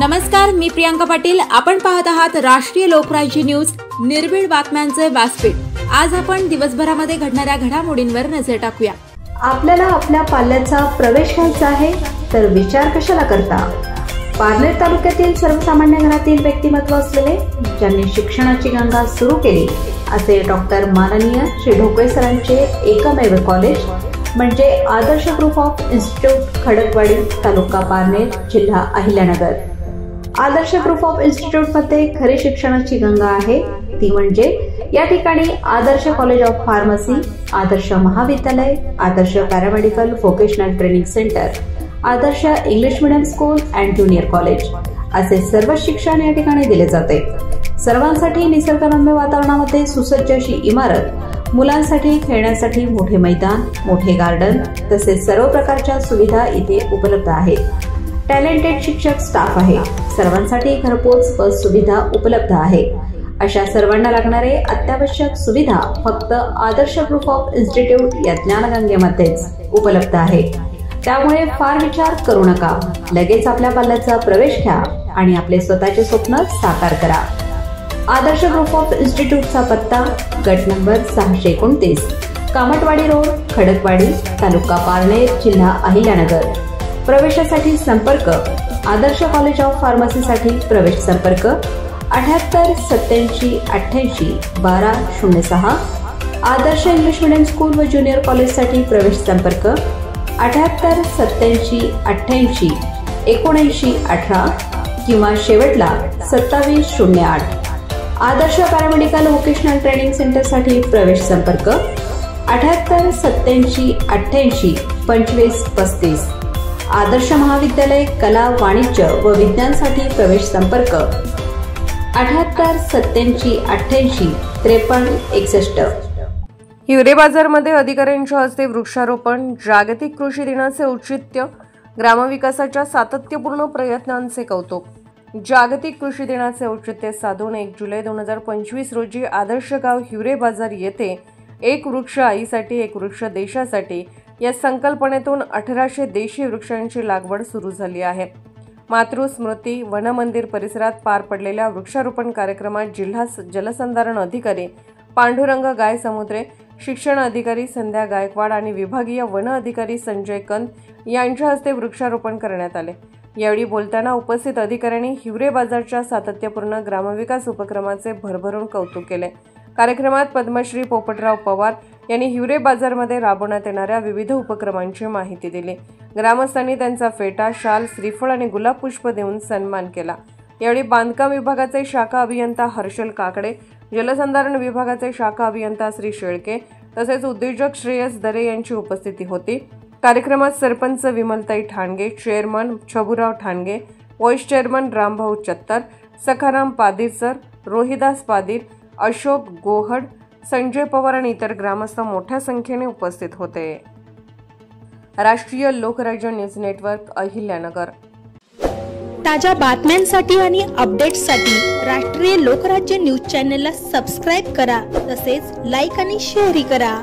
नमस्कार, मी प्रियांका पाटील। आपण पाहत आहात राष्ट्रीय लोकराज्य न्यूज, निर्भीड बातम्यांचे व्यासपीठ। आज आपण दिवसभरामध्ये घडणाऱ्या घडामोडींवर नजर टाकूया। आपल्याला आपल्या पाल्याचा प्रवेश घ्यायचा आहे तर विचार कशाला करता? पारनेर तालुक्यातील सर्वसामान्य घरातील व्यक्तिमत्व असलेले ज्यांनी शिक्षणाची गंगा सुरू केली असे डॉक्टर माननीय श्री ढोकळे सरांचे एकमेव कॉलेज म्हणजे Adarsh group of institute Khadakwadi, taluka Parner, जिल्हा Ahilyanagar. Adarsh group of institute मध्ये खरी शिक्षणाची गंगा आहे ती म्हणजे या ठिकाणी Adarsh college of pharmacy, Adarsh महाविद्यालय, Adarsh paramedical vocational training centre, Adarsh English medium school and junior college असे सर्व शिक्षण या ठिकाणी दिले जाते। सर्वांसाठी निसर्गरम्य वातावरणामध्ये सुसज्ज अशी इमारत, मुलांसाठी खेळण्यासाठी मोठे मैदान, मोठे गार्डन तसेच सर्व प्रकारच्या सुविधा इथे उपलब्ध आहेत। टॅलेंटेड शिक्षक स्टाफ आहे। सर्वांसाठी घरपोच बस सुविधा उपलब्ध आहे। अशा सर्वांना लागणारे अत्यावश्यक सुविधा फक्त आदर्श ग्रुप ऑफ इन्स्टिट्यूट या ज्ञानगंगेमध्येच उपलब्ध आहे। त्यामुळे फार विचार करू नका, लगेच आपल्या पाल्याचा प्रवेश घ्या आणि आपले स्वतःचे स्वप्न साकार करा। आदर्श ग्रुप ऑफ इन्स्टिट्यूटचा पत्ता गट नंबर 629, कामटवाडी रोड, खडकवाडी, तालुका पारनेर, जिल्हा अहिल्यानगर। प्रवेशासाठी संपर्क आदर्श कॉलेज ऑफ फार्मसीसाठी प्रवेश संपर्क 78 87 88 12 06। आदर्श इंग्लिश मीडियम स्कूल व ज्युनियर कॉलेजसाठी प्रवेश संपर्क 78 87 88 79 18 किंवा शेवटला 27 08। आदर्श पॅरामेडिकल व्होकेशनल ट्रेनिंग सेंटरसाठी प्रवेश संपर्क 78 87 88 25 35। आदर्श महाविद्यालय कला, वाणिज्य व विज्ञानसाठी प्रवेश संपर्क 78 87 88 53 61। हिवरे बाजारमध्ये अधिकाऱ्यांच्या हस्ते वृक्षारोपण, जागतिक कृषी दिनाचे औचित्य, ग्रामविकासाच्या सातत्यपूर्ण प्रयत्नांचे कौतुक। जागतिक कृषी दिनाचे औचित्य साधून 1 जुलै 2025 रोजी आदर्श गाव हिवरे बाजार येथे एक वृक्ष आईसाठी एक वृक्ष देशासाठी या संकल्पनेतून 1800 देशी वृक्षांची लागवड सुरू झाली आहे। मातृस्मृती वनमंदिर परिसरात पार पडलेल्या वृक्षारोपण कार्यक्रमात जिल्हा जलसंधारण अधिकारी पांडुरंग गायसमुद्रे, शिक्षण अधिकारी संध्या गायकवाड आणि विभागीय वन अधिकारी संजय कंत यांच्या हस्ते वृक्षारोपण करण्यात आले। यावेळी बोलताना उपस्थित अधिकाऱ्यांनी हिवरे बाजारच्या सातत्यपूर्ण ग्रामविकास उपक्रमाचे भरभरून कौतुक केले। कार्यक्रमात पद्मश्री पोपटराव पवार यांनी हिवरे बाजारमध्ये राबवण्यात येणाऱ्या विविध उपक्रमांची माहिती दिली। ग्रामस्थांनी त्यांचा फेटा, शाल, श्रीफळ आणि गुलाब पुष्प देऊन सन्मान केला। यावेळी बांधकाम विभागाचे शाखा अभियंता हर्षल काकडे, जलसंधारण विभागाचे शाखा अभियंता श्री शेळके तसेच उद्योजक श्रेयस दरे यांची उपस्थिती होती। कार्यक्रमात sarpanch Vimaltai Thange, chairman Chhaburao Thange, vice chairman Rambhau Chattar, Sakharam Padir sir, Rohidas Padir, Ashok Gohad, Sanjay Pawar आणि इतर ग्रामस्थ मोठ्या संख्येने उपस्थित होते। राष्ट्रीय लोकराज्य न्यूज नेटवर्क, अहिल्यानगर। ताज्या बातम्यांसाठी आणि अपडेट्ससाठी राष्ट्रीय लोकराज्य न्यूज चॅनलला सबस्क्राईब करा, तसेच लाईक आणि शेअर करा।